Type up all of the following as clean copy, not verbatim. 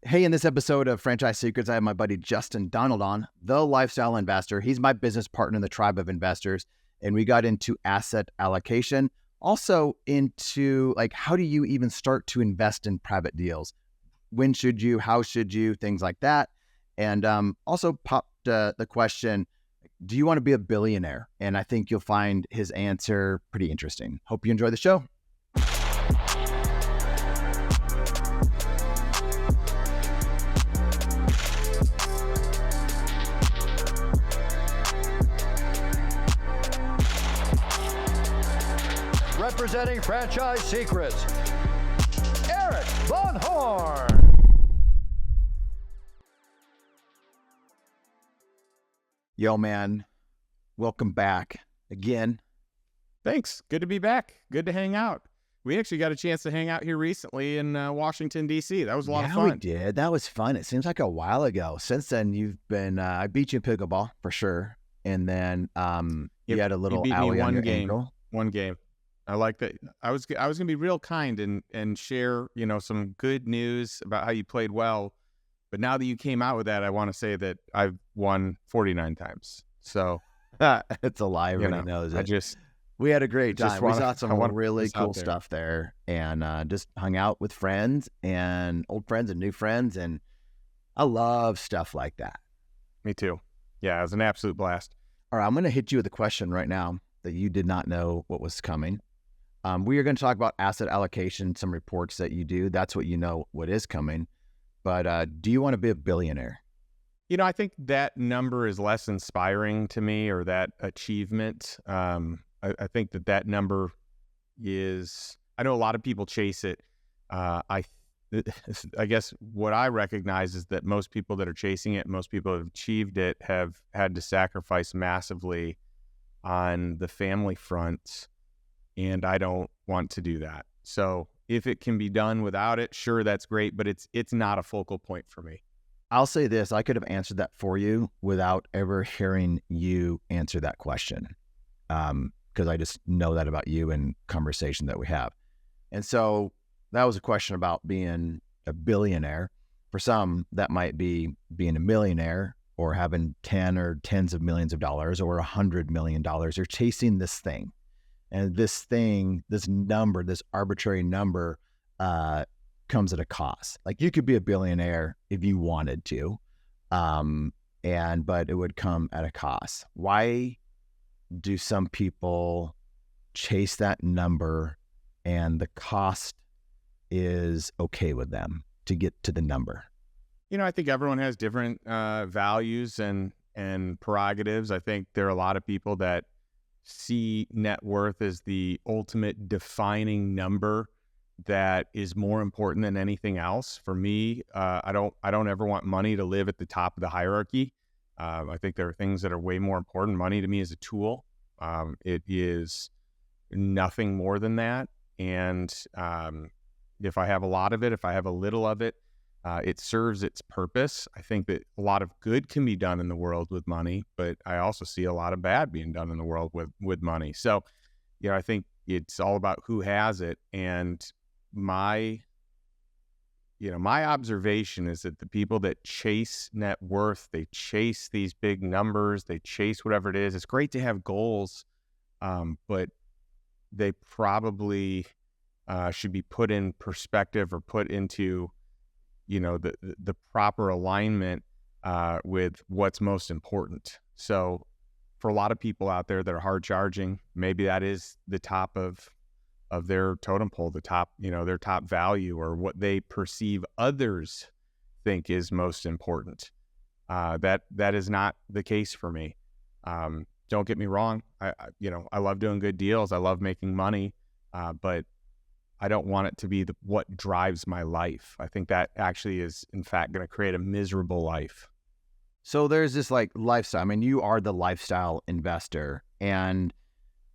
Hey, in this episode of Franchise Secrets, I have my buddy Justin Donald on, the lifestyle investor. He's my business partner in the tribe of investors. And we got into asset allocation, also into like, how do you even start to invest in private deals? When should you, how should you, things like that. And also popped the question, do you want to be a billionaire? And I think you'll find his answer pretty interesting. Hope you enjoy the show. Representing Franchise Secrets, Erik Van Horn. Yo, man, welcome back again. Thanks. Good to be back. Good to hang out. We actually got a chance to hang out here recently in Washington, D.C. That was a lot of fun. Yeah, we did. That was fun. It seems like a while ago. Since then, you've been, I beat you in pickleball for sure. And then you had a little alley on your ankle. One game. I like that. I was gonna be real kind and share, some good news about how you played well. But now that you came out with that, I want to say that I've won 49 times. So it's a lie. Everybody knows it. We had a great time. We saw some really cool stuff there, and just hung out with friends and old friends and new friends, and I love stuff like that. Me too. Yeah, it was an absolute blast. All right, I'm going to hit you with a question right now that you did not know what was coming. We are going to talk about asset allocation, some reports that you do. That's what you know what is coming. But do you want to be a billionaire? I think that number is less inspiring to me, or that achievement. I think that number is, I know a lot of people chase it. I guess what I recognize is that most people that are chasing it, most people who have achieved it, have had to sacrifice massively on the family front. And I don't want to do that. So if it can be done without it, sure, that's great, but it's not a focal point for me. I'll say this, I could have answered that for you without ever hearing you answer that question. Because I just know that about you and conversation that we have. And so that was a question about being a billionaire. For some, that might be being a millionaire, or having 10 or tens of millions of dollars, or $100 million. You're chasing this thing. And this thing, this number, this arbitrary number comes at a cost. Like, you could be a billionaire if you wanted to, but it would come at a cost. Why do some people chase that number and the cost is okay with them to get to the number? I think everyone has different values and prerogatives. I think there are a lot of people that see net worth as the ultimate defining number that is more important than anything else. For me, I don't ever want money to live at the top of the hierarchy. I think there are things that are way more important. Money to me is a tool. It is nothing more than that. And if I have a lot of it, if I have a little of it, it serves its purpose. I think that a lot of good can be done in the world with money, but I also see a lot of bad being done in the world with money. So, I think it's all about who has it. And my observation is that the people that chase net worth, they chase these big numbers, they chase whatever it is. It's great to have goals, but they probably should be put in perspective, or put into the proper alignment with what's most important. So for a lot of people out there that are hard charging, maybe that is the top of their totem pole, the top, their top value, or what they perceive others think is most important. That is not the case for me. Don't get me wrong. I love doing good deals. I love making money, but I don't want it to be what drives my life. I think that actually is, in fact, going to create a miserable life. So there's this like lifestyle. I mean, you are the lifestyle investor, and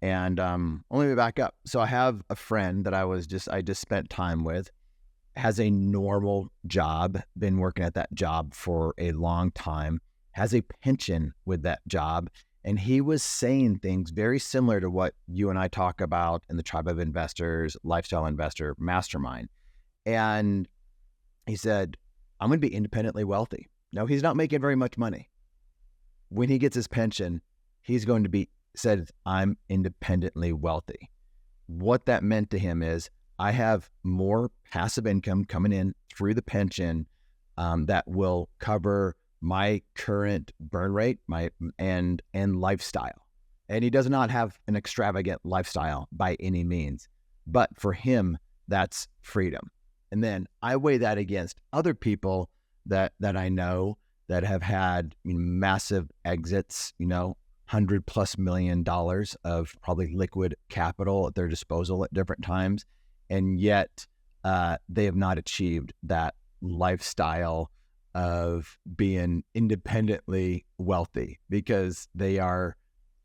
let me back up. So I have a friend that I just spent time with, has a normal job, been working at that job for a long time, has a pension with that job. And he was saying things very similar to what you and I talk about in the Tribe of Investors, Lifestyle Investor Mastermind. And he said, I'm going to be independently wealthy. No, he's not making very much money. When he gets his pension, he's going to be said, I'm independently wealthy. What that meant to him is I have more passive income coming in through the pension that will cover my current burn rate, and lifestyle. And he does not have an extravagant lifestyle by any means, but for him, that's freedom. And then I weigh that against other people that I know that have had massive exits, $100+ million of probably liquid capital at their disposal at different times. And yet they have not achieved that lifestyle of being independently wealthy because they are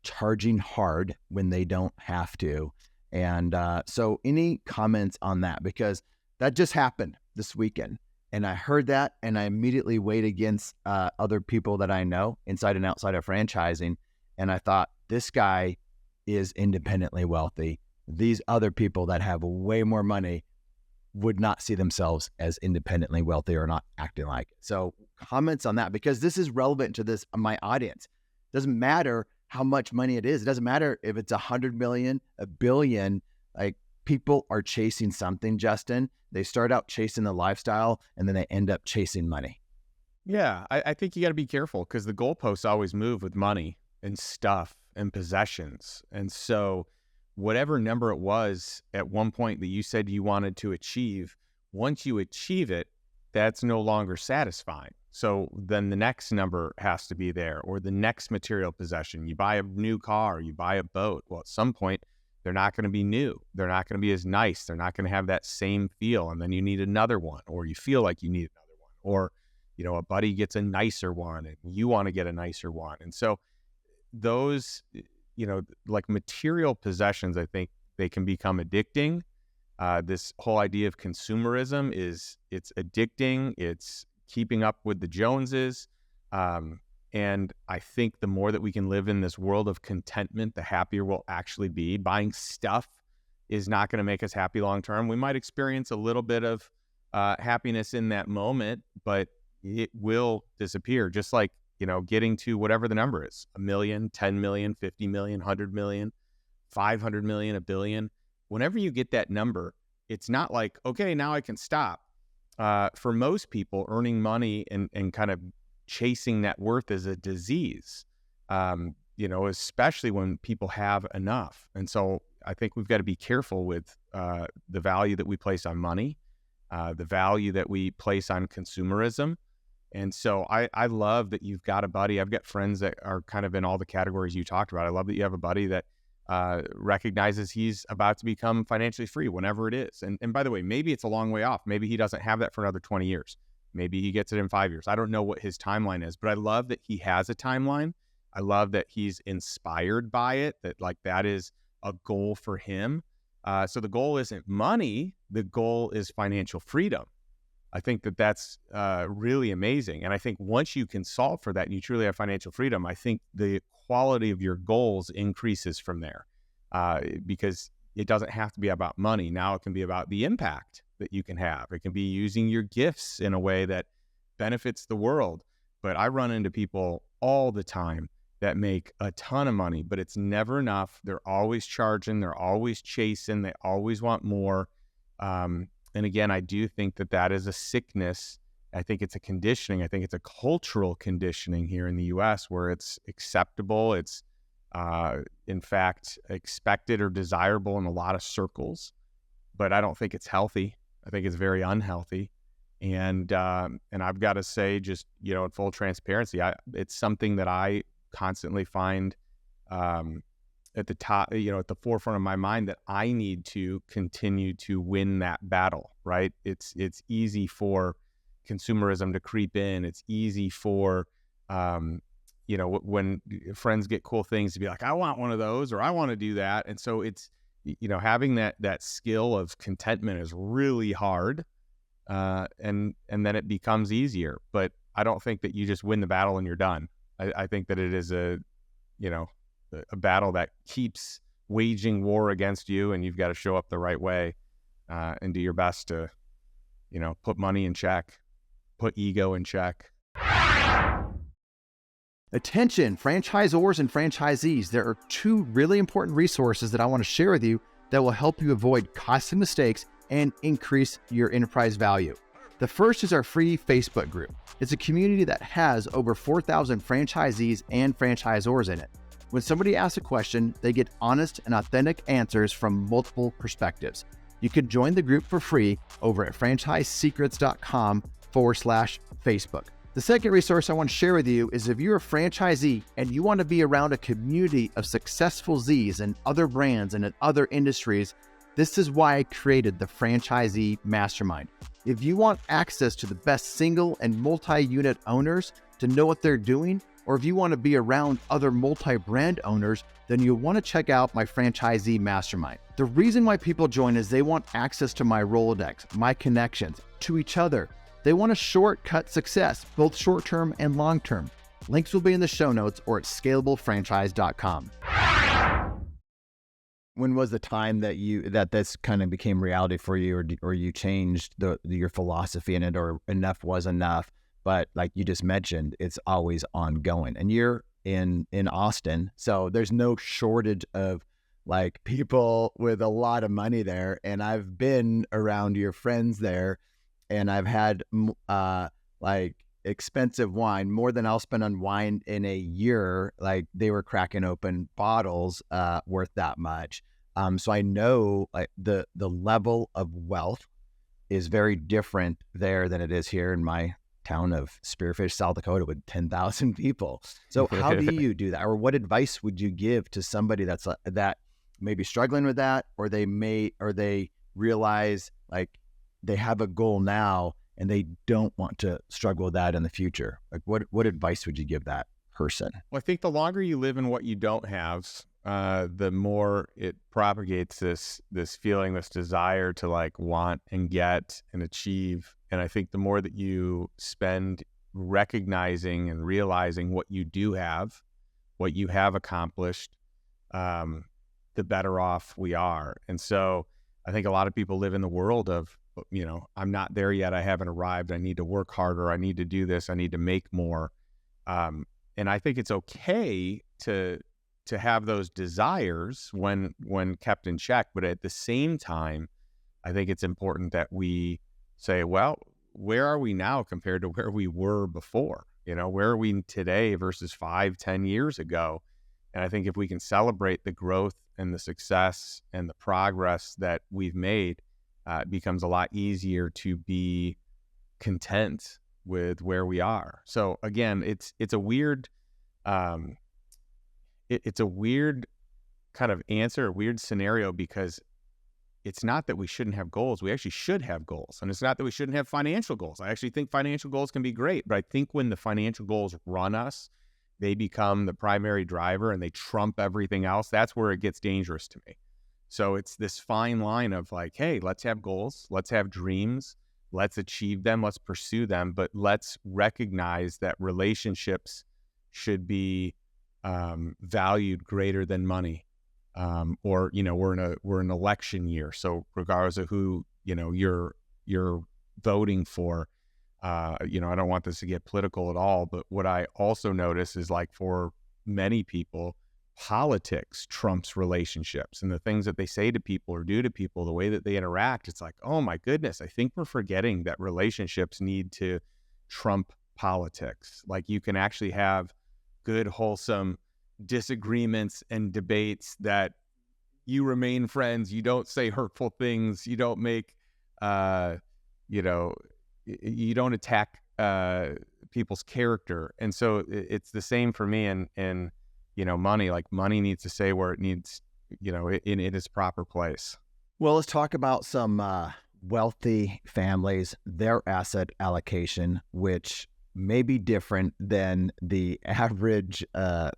charging hard when they don't have to. And so any comments on that? Because that just happened this weekend. And I heard that and I immediately weighed against other people that I know inside and outside of franchising. And I thought, this guy is independently wealthy. These other people that have way more money would not see themselves as independently wealthy or not acting like it. So comments on that, because this is relevant to my audience. It doesn't matter how much money it is. It doesn't matter if it's 100 million, a billion, like people are chasing something, Justin. They start out chasing the lifestyle and then they end up chasing money. Yeah, I think you got to be careful because the goalposts always move with money and stuff and possessions. And so whatever number it was at one point that you said you wanted to achieve, once you achieve it, that's no longer satisfying. So then the next number has to be there, or the next material possession. You buy a new car, you buy a boat. Well, at some point, they're not going to be new. They're not going to be as nice. They're not going to have that same feel. And then you need another one, or you feel like you need another one, or, a buddy gets a nicer one and you want to get a nicer one. And so those, like material possessions, I think they can become addicting. This whole idea of consumerism it's addicting. It's keeping up with the Joneses. And I think the more that we can live in this world of contentment, the happier we'll actually be. Buying stuff is not going to make us happy long term. We might experience a little bit of happiness in that moment, but it will disappear. Just like, getting to whatever the number is, 1 million, 10 million, 50 million, 100 million, 500 million, a billion. Whenever you get that number, it's not like, okay, now I can stop. For most people, earning money and kind of chasing net worth is a disease, especially when people have enough. And so I think we've got to be careful with the value that we place on money, the value that we place on consumerism. And so I love that you've got a buddy. I've got friends that are kind of in all the categories you talked about. I love that you have a buddy that recognizes he's about to become financially free whenever it is. And by the way, maybe it's a long way off. Maybe he doesn't have that for another 20 years. Maybe he gets it in 5 years. I don't know what his timeline is, but I love that he has a timeline. I love that he's inspired by it, that is a goal for him. So the goal isn't money. The goal is financial freedom. I think that's really amazing. And I think once you can solve for that and you truly have financial freedom, I think the quality of your goals increases from there because it doesn't have to be about money. Now it can be about the impact that you can have. It can be using your gifts in a way that benefits the world. But I run into people all the time that make a ton of money, but it's never enough. They're always charging. They're always chasing. They always want more. And again, I do think that is a sickness. I think it's a conditioning. I think it's a cultural conditioning here in the U.S. where it's acceptable. It's, in fact, expected or desirable in a lot of circles. But I don't think it's healthy. I think it's very unhealthy. And I've got to say, just, in full transparency, it's something that I constantly find at the top, at the forefront of my mind, that I need to continue to win that battle, right? It's easy for consumerism to creep in. It's easy for, when friends get cool things to be like, I want one of those, or I want to do that. And so it's, having that skill of contentment is really hard. And then it becomes easier, but I don't think that you just win the battle and you're done. I think that it is a battle that keeps waging war against you, and you've got to show up the right way and do your best to, put money in check. put ego in check. Attention, franchisors and franchisees, there are two really important resources that I want to share with you that will help you avoid costly mistakes and increase your enterprise value. The first is our free Facebook group. It's a community that has over 4,000 franchisees and franchisors in it. When somebody asks a question, they get honest and authentic answers from multiple perspectives. You can join the group for free over at franchisesecrets.com/Facebook. The second resource I want to share with you is if you're a franchisee and you want to be around a community of successful Zs and other brands and in other industries, this is why I created the Franchisee Mastermind. If you want access to the best single and multi-unit owners to know what they're doing, or if you want to be around other multi-brand owners, then you'll want to check out my Franchisee Mastermind. The reason why people join is they want access to my Rolodex, my connections, to each other. They want a shortcut success, both short-term and long-term. Links will be in the show notes or at scalablefranchise.com. When was the time that this kind of became reality for you, or you changed your philosophy in it, or enough was enough? But like you just mentioned, it's always ongoing. And you're in Austin, so there's no shortage of like people with a lot of money there. And I've been around your friends there, and I've had like expensive wine, more than I'll spend on wine in a year. Like they were cracking open bottles worth that much. So I know like the level of wealth is very different there than it is here in my town of Spearfish, South Dakota, with 10,000 people. So how do you do that? Or what advice would you give to somebody that may be struggling with that, or they realize like they have a goal now and they don't want to struggle with that in the future? Like what advice would you give that person? Well, I think the longer you live in what you don't have, the more it propagates this feeling, this desire to like want and get and achieve. And I think the more that you spend recognizing and realizing what you do have, what you have accomplished, the better off we are. And so I think a lot of people live in the world of, I'm not there yet. I haven't arrived. I need to work harder. I need to do this. I need to make more. And I think it's okay to have those desires when kept in check. But at the same time, I think it's important that we say, well, where are we now compared to where we were before? Where are we today versus 5-10 years ago? And I think if we can celebrate the growth and the success and the progress that we've made, it becomes a lot easier to be content with where we are. So again, it's a weird, it's a weird kind of answer, a weird scenario, because it's not that we shouldn't have goals. We actually should have goals. And it's not that we shouldn't have financial goals. I actually think financial goals can be great, but I think when the financial goals run us, they become the primary driver and they trump everything else. That's where it gets dangerous to me. So it's this fine line of like, hey, let's have goals, let's have dreams, let's achieve them, let's pursue them, but let's recognize that relationships should be valued greater than money. Or we're in an election year, so regardless of who you're voting for, I don't want this to get political at all, but what I also notice is like for many people, politics trumps relationships, and the things that they say to people or do to people, the way that they interact, it's like, oh my goodness, I think we're forgetting that relationships need to trump politics. Like you can actually have good, wholesome disagreements and debates that you remain friends, you don't say hurtful things, you don't make you don't attack people's character. And so it's the same for me in money. Like money needs to stay where it needs, in its proper place. Well, let's talk about some wealthy families, their asset allocation, which may be different than the average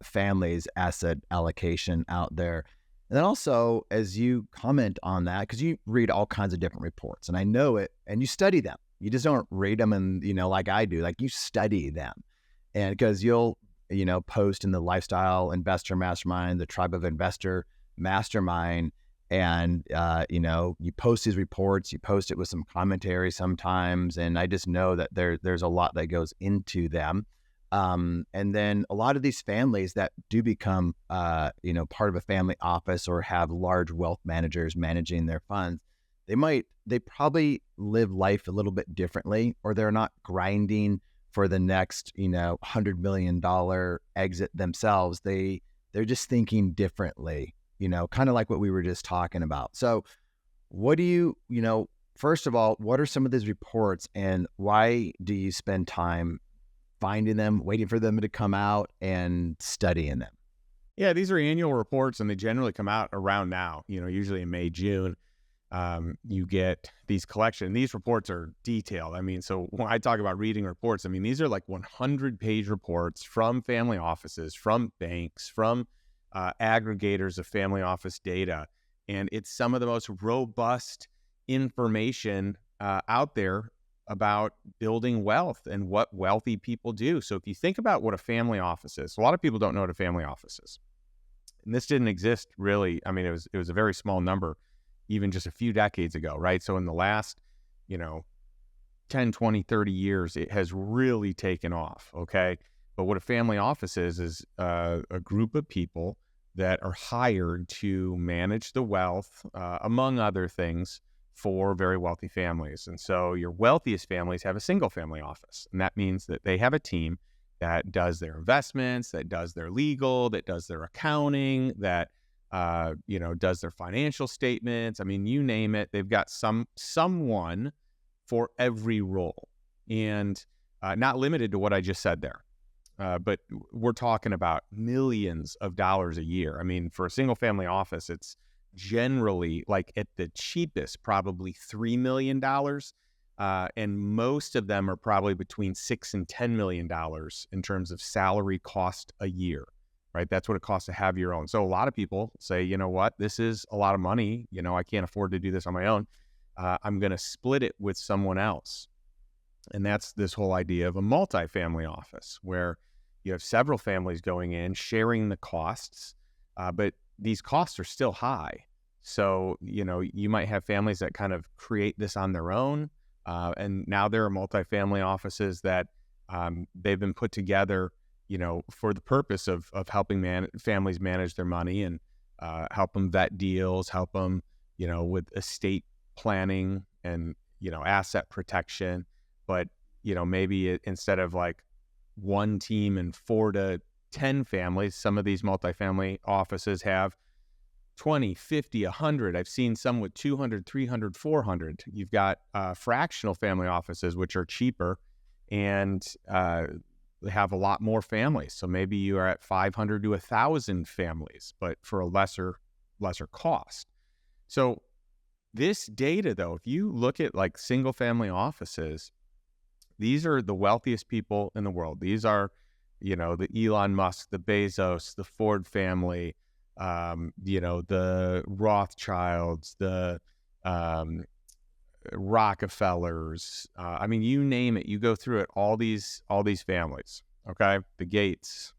family's asset allocation out there. And then also, as you comment on that, because you read all kinds of different reports, and I know it, and you study them. You just don't read them and, like I do, like you study them. And because you'll, post in the Lifestyle Investor Mastermind, the Tribe of Investor Mastermind, And, you post these reports, you post it with some commentary sometimes. And I just know that there's a lot that goes into them. And then a lot of these families that do become, part of a family office or have large wealth managers managing their funds, they probably live life a little bit differently, or they're not grinding for the next, $100 million exit themselves. They're just thinking differently, kind of like what we were just talking about. So what do first of all, what are some of these reports and why do you spend time finding them, waiting for them to come out and studying them? Yeah, these are annual reports and they generally come out around now, usually in May, June. You get these collection. These reports are detailed. I mean, so when I talk about reading reports, I mean, these are like 100-page reports from family offices, from banks, from aggregators of family office data. And it's some of the most robust information out there about building wealth and what wealthy people do. So if you think about what a family office is, a lot of people don't know what a family office is. And this didn't exist really. I mean, it was a very small number even just a few decades ago, right? So in the last, 10, 20, 30 years, it has really taken off, okay? But what a family office is a group of people that are hired to manage the wealth, among other things, for very wealthy families. And so your wealthiest families have a single family office. And that means that they have a team that does their investments, that does their legal, that does their accounting, that does their financial statements. I mean, you name it, they've got someone for every role, and not limited to what I just said there. But we're talking about millions of dollars a year. I mean, for a single family office, it's generally, like at the cheapest, probably $3 million. And most of them are probably between $6 and $10 million in terms of salary cost a year. Right? That's what it costs to have your own. So a lot of people say, you know what, this is a lot of money. I can't afford to do this on my own. I'm going to split it with someone else. And that's this whole idea of a multifamily office where you have several families going in, sharing the costs, but these costs are still high. So, you might have families that kind of create this on their own. And now there are multifamily offices that they've been put together for the purpose of helping families manage their money and help them vet deals, help them, with estate planning and, asset protection. But, maybe instead of like one team and 4 to 10 families, some of these multifamily offices have 20, 50, 100. I've seen some with 200, 300, 400. You've got fractional family offices, which are cheaper and they have a lot more families. So maybe you are at 500 to 1,000 families, but for a lesser cost. So this data, though, if you look at like single family offices, these are the wealthiest people in the world. These are, the Elon Musk, the Bezos, the Ford family, the Rothschilds, the Rockefellers. I mean, you name it, you go through it, all these families, okay? The Gates,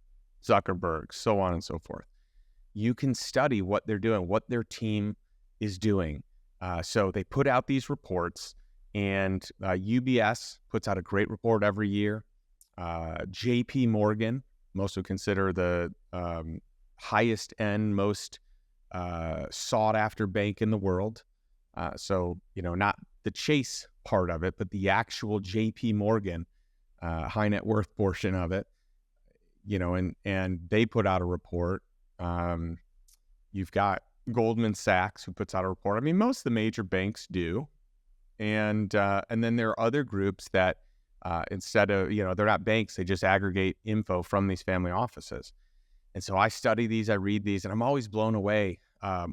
Zuckerberg, so on and so forth. You can study what they're doing, what their team is doing. So they put out these reports, and UBS puts out a great report every year. JP Morgan, most would consider the highest end, most sought after bank in the world. So, not the Chase part of it, but the actual JP Morgan high net worth portion of it, and they put out a report. You've got Goldman Sachs who puts out a report. I mean, most of the major banks do. And then there are other groups that instead of, they're not banks, they just aggregate info from these family offices. And so I study these, I read these, and I'm always blown away,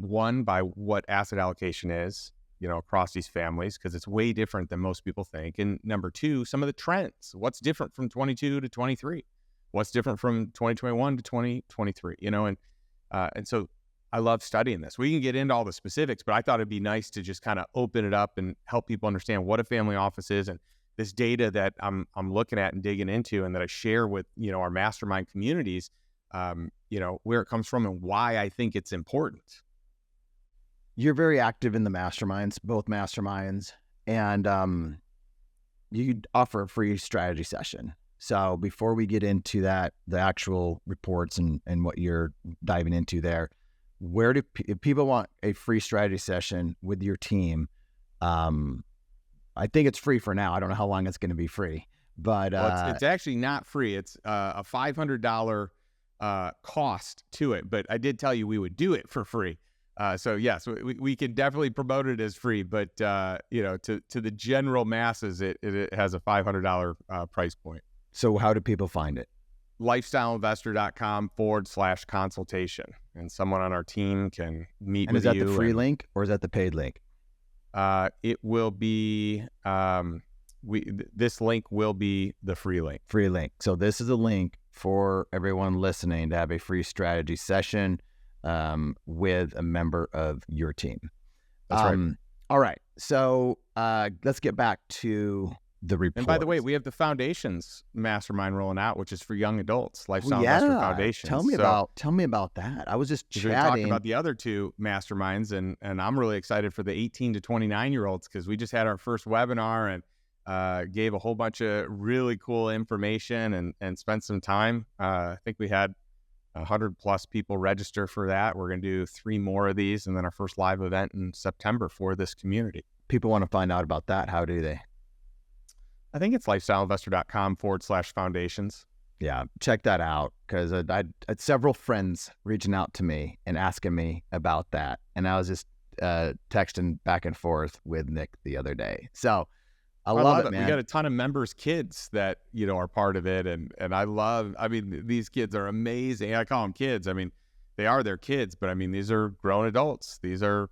one, by what asset allocation is, across these families, because it's way different than most people think. And number two, some of the trends. What's different from 22 to 23? What's different from 2021 to 2023? And so I love studying this. We can get into all the specifics, but I thought it'd be nice to just kind of open it up and help people understand what a family office is, and this data that I'm looking at and digging into, and that I share with our mastermind communities. Where it comes from and why I think it's important. you're very active in the masterminds, both masterminds, and you offer a free strategy session. So before we get into that, the actual reports and what you're diving into there, if people want a free strategy session with your team, I think it's free for now. I don't know how long it's going to be free, but it's actually not free. It's a $500 cost to it, but I did tell you we would do it for free. So yes, we can definitely promote it as free, but to the general masses, it has a $500 price point. So how do people find it? lifestyleinvestor.com/consultation, and someone on our team can meet with you. And is that the free link or is that the paid link? It will be, this link will be the free link. Free link. So this is a link for everyone listening to have a free strategy session with a member of your team. That's right. All right. So let's get back to the report. And by the way, we have the Foundations Mastermind rolling out, which is for young adults, Lifestyle Investor Foundations. Tell me about that. I was just chatting. We talked about the other two masterminds, and I'm really excited for the 18 to 29-year-olds because we just had our first webinar and gave a whole bunch of really cool information and spent some time. I think we had 100 plus people register for that. We're going to do 3 more of these, and then our first live event in September for this community. People want to find out about that. How do they? I think it's lifestyleinvestor.com/foundations. Yeah, check that out because I had several friends reaching out to me and asking me about that. And I was just texting back and forth with Nick the other day. So I love it, man. We got a ton of members' kids that, are part of it. And these kids are amazing. I call them kids. I mean, they are their kids, but I mean, these are grown adults. These are,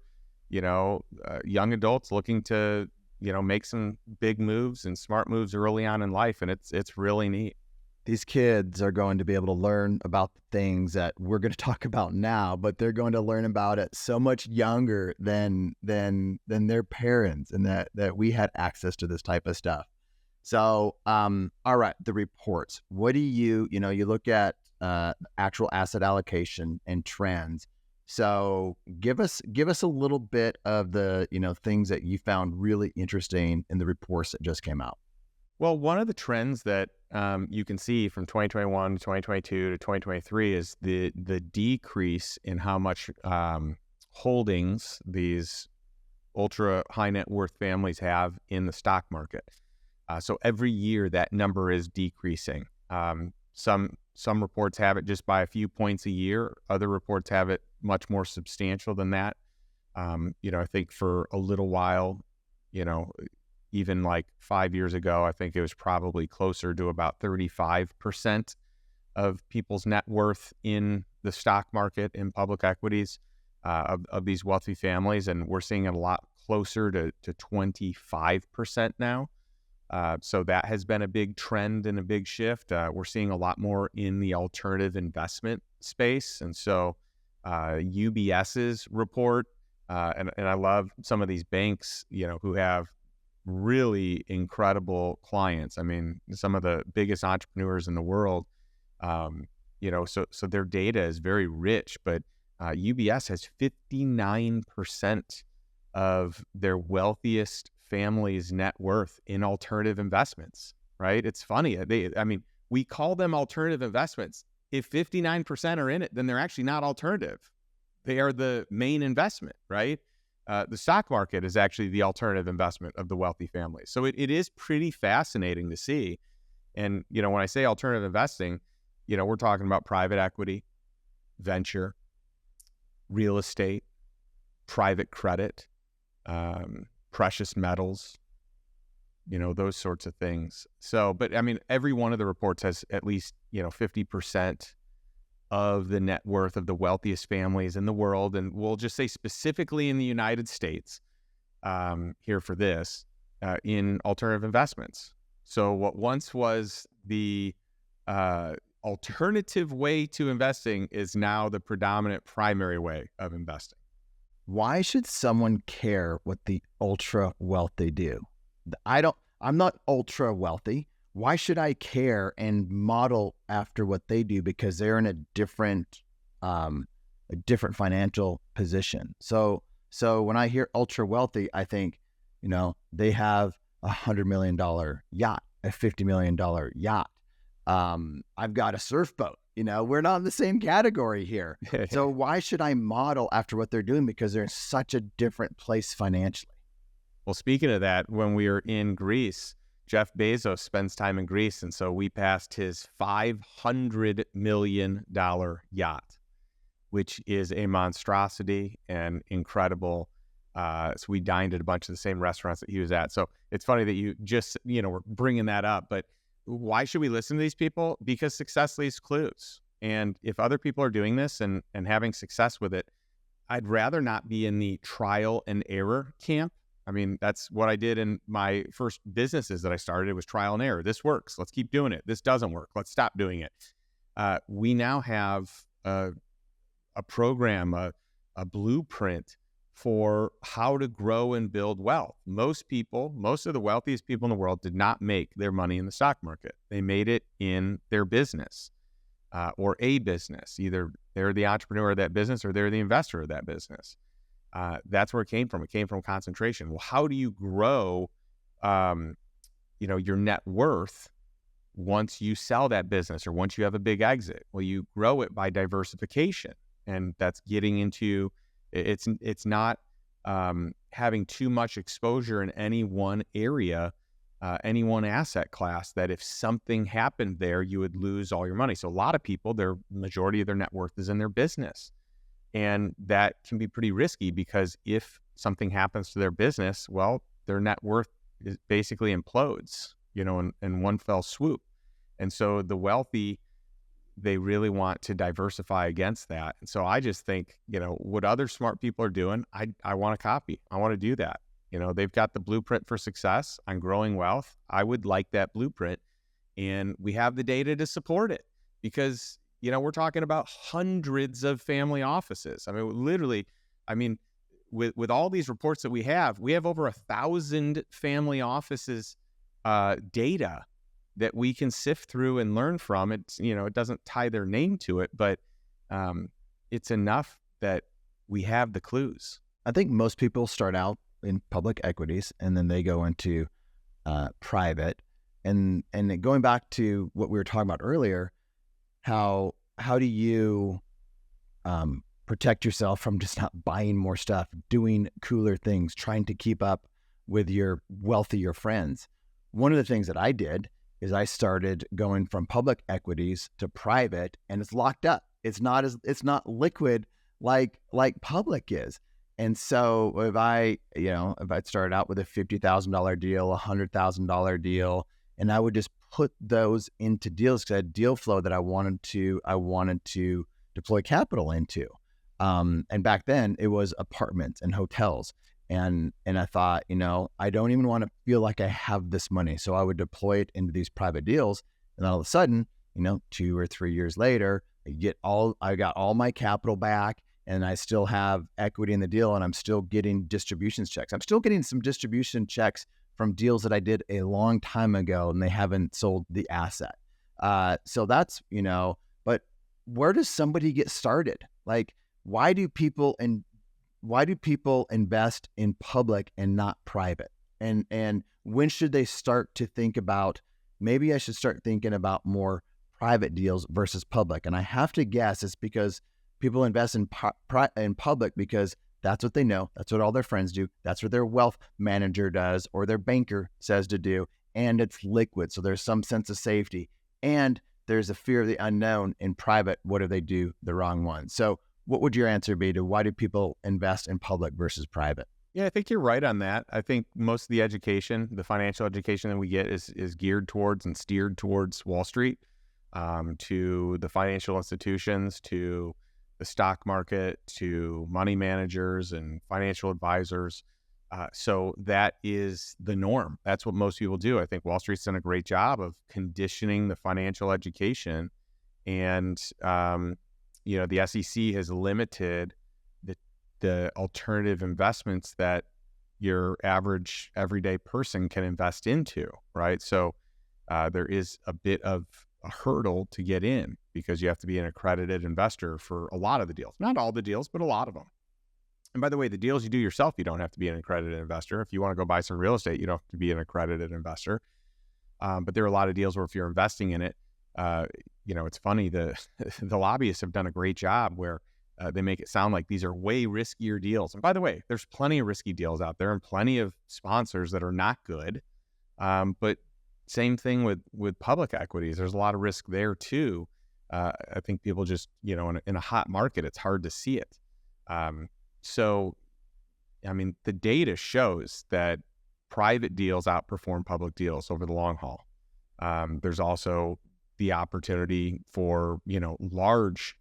young adults looking to, make some big moves and smart moves early on in life. And it's really neat. These kids are going to be able to learn about the things that we're going to talk about now, but they're going to learn about it so much younger than their parents, and that we had access to this type of stuff. So, all right, the reports. What do you look at actual asset allocation and trends. So give us a little bit of the, things that you found really interesting in the reports that just came out. Well, one of the trends that you can see from 2021 to 2022 to 2023 is the decrease in how much holdings these ultra high net worth families have in the stock market. So every year that number is decreasing. Some reports have it just by a few points a year. Other reports have it much more substantial than that. I think for a little while, even like 5 years ago, I think it was probably closer to about 35% of people's net worth in the stock market, in public equities of these wealthy families. And we're seeing it a lot closer to 25% now. So that has been a big trend and a big shift. We're seeing a lot more in the alternative investment space. And so UBS's report, and I love some of these banks, who have really incredible clients. I mean, some of the biggest entrepreneurs in the world, so their data is very rich, but UBS has 59% of their wealthiest families' net worth in alternative investments, right? It's funny. We call them alternative investments. If 59% are in it, then they're actually not alternative. They are the main investment, right? The stock market is actually the alternative investment of the wealthy families. So it is pretty fascinating to see. And, when I say alternative investing, we're talking about private equity, venture, real estate, private credit, precious metals, those sorts of things. So, but every one of the reports has at least, 50% of the net worth of the wealthiest families in the world. And we'll just say specifically in the United States, here for this, in alternative investments. So what once was the alternative way to investing is now the predominant primary way of investing. Why should someone care what the ultra wealthy do? I'm not ultra wealthy. Why should I care and model after what they do? Because they're in a different financial position. So So when I hear ultra wealthy, I think, they have $100 million yacht, a $50 million yacht. I've got a surf boat. We're not in the same category here. So why should I model after what they're doing? Because they're in such a different place financially. Well, speaking of that, when we were in Greece, Jeff Bezos spends time in Greece. And so we passed his $500 million yacht, which is a monstrosity and incredible. So we dined at a bunch of the same restaurants that he was at. So it's funny that you just, were bringing that up. But why should we listen to these people? Because success leaves clues. And if other people are doing this and having success with it, I'd rather not be in the trial and error camp. I mean, that's what I did in my first businesses that I started. It was trial and error. This works. Let's keep doing it. This doesn't work. Let's stop doing it. We now have a program, a blueprint for how to grow and build wealth. Most of the wealthiest people in the world did not make their money in the stock market. They made it in their business or a business. Either they're the entrepreneur of that business or they're the investor of that business. That's where it came from. It came from concentration. Well, how do you grow, your net worth once you sell that business or once you have a big exit? Well, you grow it by diversification, and that's getting into. It's not having too much exposure in any one area, any one asset class, that if something happened there, you would lose all your money. So a lot of people, their majority of their net worth is in their business. And that can be pretty risky because if something happens to their business, well, their net worth basically implodes, in one fell swoop. And so the wealthy, they really want to diversify against that. And so I just think, what other smart people are doing, I want to copy. I want to do that. They've got the blueprint for success on growing wealth. I would like that blueprint. And we have the data to support it because, we're talking about hundreds of family offices. I mean, literally, with all these reports that we have over 1,000 family offices data that we can sift through and learn from. It's, it doesn't tie their name to it, but it's enough that we have the clues. I think most people start out in public equities and then they go into private. And going back to what we were talking about earlier, how do you protect yourself from just not buying more stuff, doing cooler things, trying to keep up with your wealthier friends? One of the things that I did is I started going from public equities to private, and it's locked up. It's not liquid like public is. And so if I started out with a $50,000 deal, a $100,000 deal, and I would just put those into deals because I had deal flow that I wanted to deploy capital into. And back then it was apartments and hotels. And I thought, I don't even want to feel like I have this money. So I would deploy it into these private deals. And all of a sudden, 2 or 3 years later, I got all my capital back and I still have equity in the deal and I'm still getting distributions checks. I'm still getting some distribution checks from deals that I did a long time ago and they haven't sold the asset. So that's, but where does somebody get started? Like, why do people invest in public and not private? And when should they start to think about, maybe I should start thinking about more private deals versus public? And I have to guess it's because people invest in public because that's what they know. That's what all their friends do. That's what their wealth manager does or their banker says to do. And it's liquid. So there's some sense of safety. And there's a fear of the unknown. In private, what if they do the wrong one? So what would your answer be to why do people invest in public versus private? Yeah, I think you're right on that. I think most of the education, the financial education that we get is geared towards and steered towards Wall Street, to the financial institutions, to the stock market, to money managers and financial advisors. So that is the norm. That's what most people do. I think Wall Street's done a great job of conditioning the financial education. And, the SEC has limited the alternative investments that your average everyday person can invest into, right? So there is a bit of a hurdle to get in because you have to be an accredited investor for a lot of the deals. Not all the deals, but a lot of them. And by the way, the deals you do yourself, you don't have to be an accredited investor. If you want to go buy some real estate, you don't have to be an accredited investor. But there are a lot of deals where if you're investing in it, it's funny, the lobbyists have done a great job where they make it sound like these are way riskier deals. And by the way, there's plenty of risky deals out there and plenty of sponsors that are not good. But same thing with public equities. There's a lot of risk there too. I think people just, in a hot market, it's hard to see it. So, the data shows that private deals outperform public deals over the long haul. There's also the opportunity for, large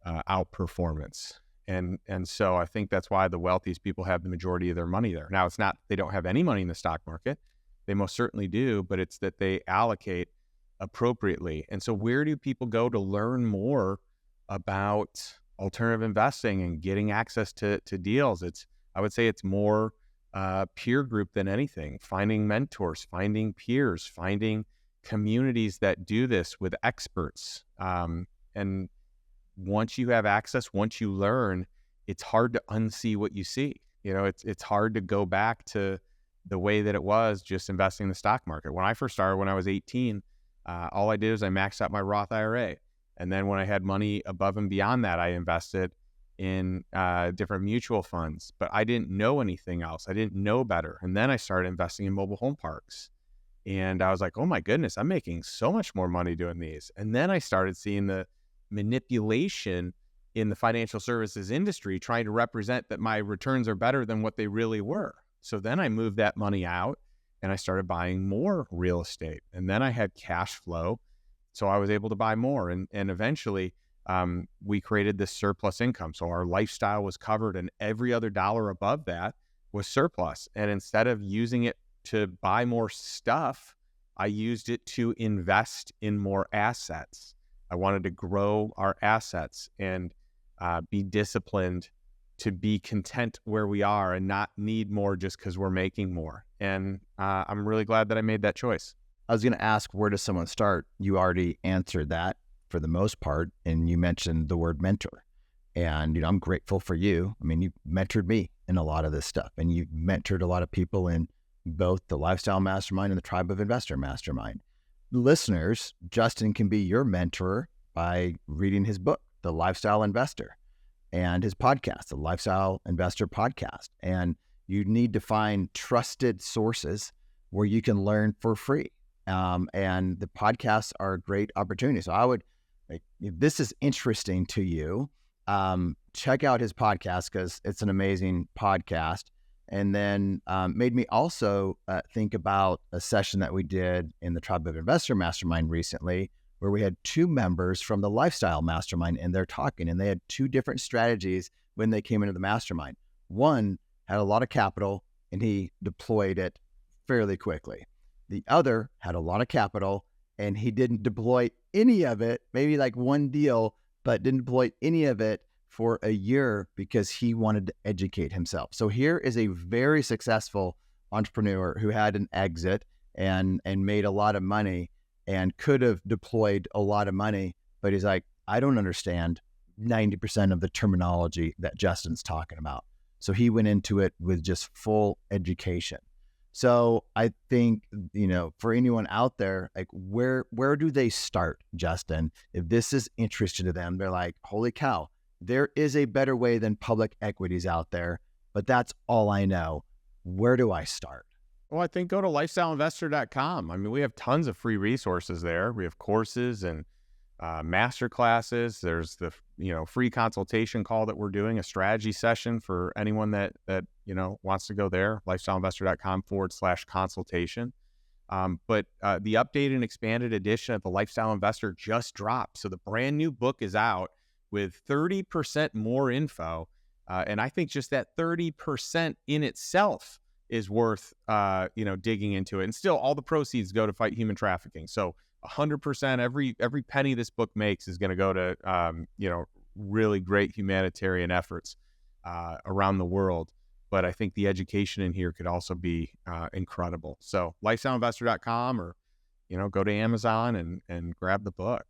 outperformance. And so I think that's why the wealthiest people have the majority of their money there. Now, it's not, they don't have any money in the stock market. They most certainly do, but it's that they allocate appropriately. And so where do people go to learn more about alternative investing and getting access to deals? I would say it's more peer group than anything, finding mentors, finding peers, finding communities that do this with experts. And once you have access, once you learn, it's hard to unsee what you see. It's hard to go back to the way that it was just investing in the stock market. When I first started, when I was 18, all I did was I maxed out my Roth IRA. And then when I had money above and beyond that, I invested in different mutual funds, but I didn't know anything else. I didn't know better. And then I started investing in mobile home parks. And I was like, oh my goodness, I'm making so much more money doing these. And then I started seeing the manipulation in the financial services industry trying to represent that my returns are better than what they really were. So then I moved that money out and I started buying more real estate. And then I had cash flow. So I was able to buy more. And eventually we created this surplus income. So our lifestyle was covered and every other dollar above that was surplus. And instead of using it to buy more stuff, I used it to invest in more assets. I wanted to grow our assets and be disciplined to be content where we are and not need more just because we're making more. And I'm really glad that I made that choice. I was going to ask, where does someone start? You already answered that for the most part, and you mentioned the word mentor. And I'm grateful for you. You mentored me in a lot of this stuff, and you mentored a lot of people in both the Lifestyle Mastermind and the Tribe of Investor Mastermind. Listeners, Justin can be your mentor by reading his book, The Lifestyle Investor, and his podcast, the Lifestyle Investor Podcast. And you need to find trusted sources where you can learn for free. And the podcasts are a great opportunity. So I would, if this is interesting to you, check out his podcast because it's an amazing podcast. And then made me also think about a session that we did in the Tribe of Investor Mastermind recently, where we had two members from the Lifestyle Mastermind, and they're talking, and they had two different strategies when they came into the mastermind. One had a lot of capital, and he deployed it fairly quickly. The other had a lot of capital, and he didn't deploy any of it, maybe like one deal, but didn't deploy any of it for a year because he wanted to educate himself. So here is a very successful entrepreneur who had an exit and made a lot of money and could have deployed a lot of money, but he's like, I don't understand 90% of the terminology that Justin's talking about. So he went into it with just full education. So I think, for anyone out there, like where do they start, Justin? If this is interesting to them, they're like, holy cow, there is a better way than public equities out there, but that's all I know. Where do I start? Well, I think go to lifestyleinvestor.com. We have tons of free resources there. We have courses and master classes. There's the free consultation call that we're doing, a strategy session for anyone that wants to go there. lifestyleinvestor.com/consultation. But the updated and expanded edition of the Lifestyle Investor just dropped. So the brand new book is out with 30% more info. And I think just that 30% in itself is worth, digging into it. And still all the proceeds go to fight human trafficking. So 100%, every penny this book makes is going to go to, really great humanitarian efforts around the world. But I think the education in here could also be incredible. So lifestyleinvestor.com or, go to Amazon and grab the book.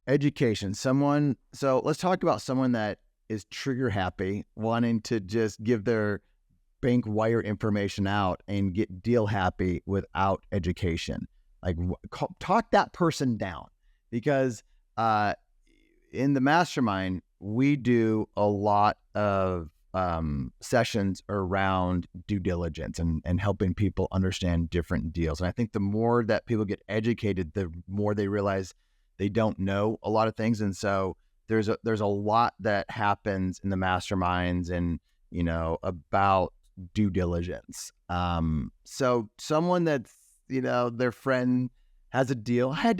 Education. So let's talk about someone that is trigger happy, wanting to just give their bank wire information out and get deal happy without education. Like, talk that person down, because in the mastermind, we do a lot of sessions around due diligence and helping people understand different deals. And I think the more that people get educated, the more they realize they don't know a lot of things. And so there's a lot that happens in the masterminds and, about due diligence. So someone that's, their friend has a deal. I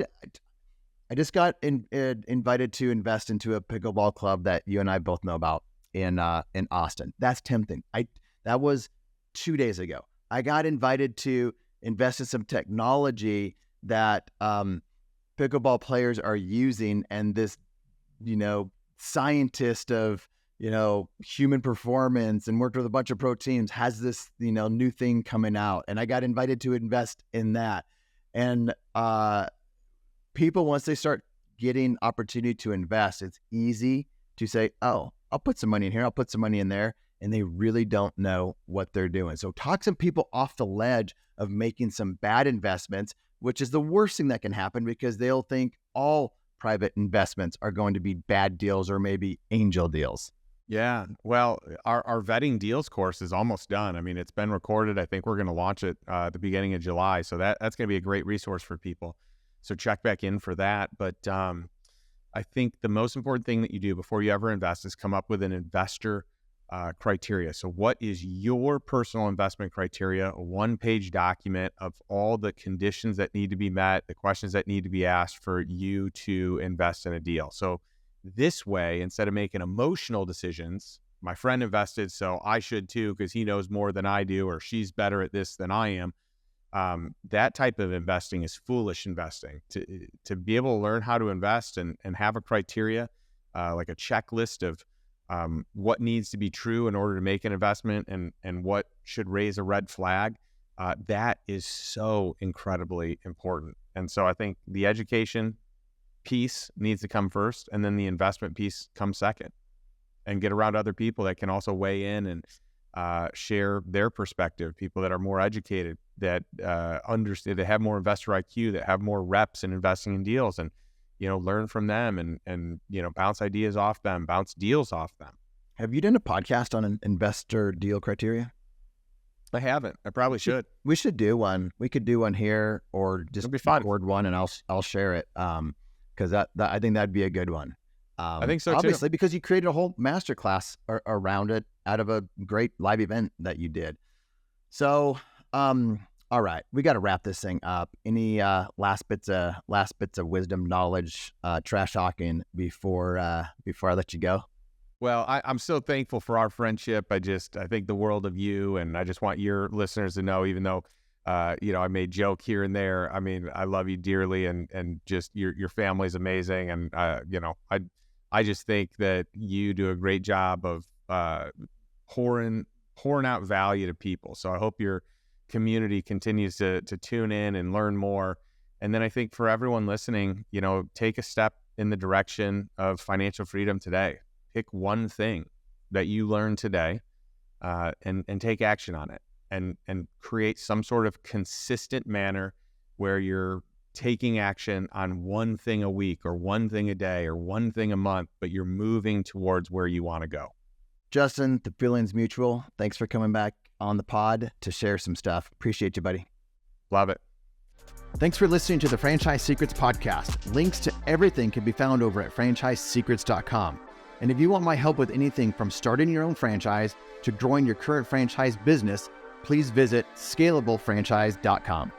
just got invited to invest into a pickleball club that you and I both know about in Austin. That's tempting. That was 2 days ago. I got invited to invest in some technology that pickleball players are using, and this, scientist of, human performance and worked with a bunch of pro teams has this, new thing coming out, and I got invited to invest in that. And people, once they start getting opportunity to invest, it's easy to say, oh, I'll put some money in here, I'll put some money in there, and they really don't know what they're doing. So talk some people off the ledge of making some bad investments, which is the worst thing that can happen, because they'll think all private investments are going to be bad deals or maybe angel deals. Yeah. Well, our vetting deals course is almost done. I mean, it's been recorded. I think we're going to launch it at the beginning of July. So that's going to be a great resource for people. So check back in for that. But I think the most important thing that you do before you ever invest is come up with an investor criteria. So what is your personal investment criteria? A one-page document of all the conditions that need to be met, the questions that need to be asked for you to invest in a deal. So this way, instead of making emotional decisions, my friend invested, so I should too, because he knows more than I do, or she's better at this than I am. That type of investing is foolish investing. To be able to learn how to invest and have a criteria, like a checklist of what needs to be true in order to make an investment and what should raise a red flag, that is so incredibly important. And so I think the education piece needs to come first, and then the investment piece comes second, and get around other people that can also weigh in and share their perspective, people that are more educated, that understand, that have more investor IQ, that have more reps in investing in deals, and learn from them and bounce ideas off them, bounce deals off them. Have you done a podcast on an investor deal criteria? I haven't. I probably should. We should do one. We could do one here, or just record one, and I'll share it. Because that I think that'd be a good one. I think so obviously, too. because you created a whole masterclass around it out of a great live event that you did. So, all right, we got to wrap this thing up. Any last bits of wisdom, knowledge, trash talking before I let you go? Well, I'm so thankful for our friendship. I think the world of you, and I just want your listeners to know, even though I may joke here and there, I mean, I love you dearly, and just your family's amazing. And, I just think that you do a great job of pouring out value to people. So I hope your community continues to tune in and learn more. And then I think for everyone listening, take a step in the direction of financial freedom today. Pick one thing that you learned today and take action on it. And create some sort of consistent manner where you're taking action on one thing a week, or one thing a day, or one thing a month, but you're moving towards where you want to go. Justin, the feeling's mutual. Thanks for coming back on the pod to share some stuff. Appreciate you, buddy. Love it. Thanks for listening to the Franchise Secrets podcast. Links to everything can be found over at franchisesecrets.com. And if you want my help with anything from starting your own franchise to growing your current franchise business, please visit scalablefranchise.com.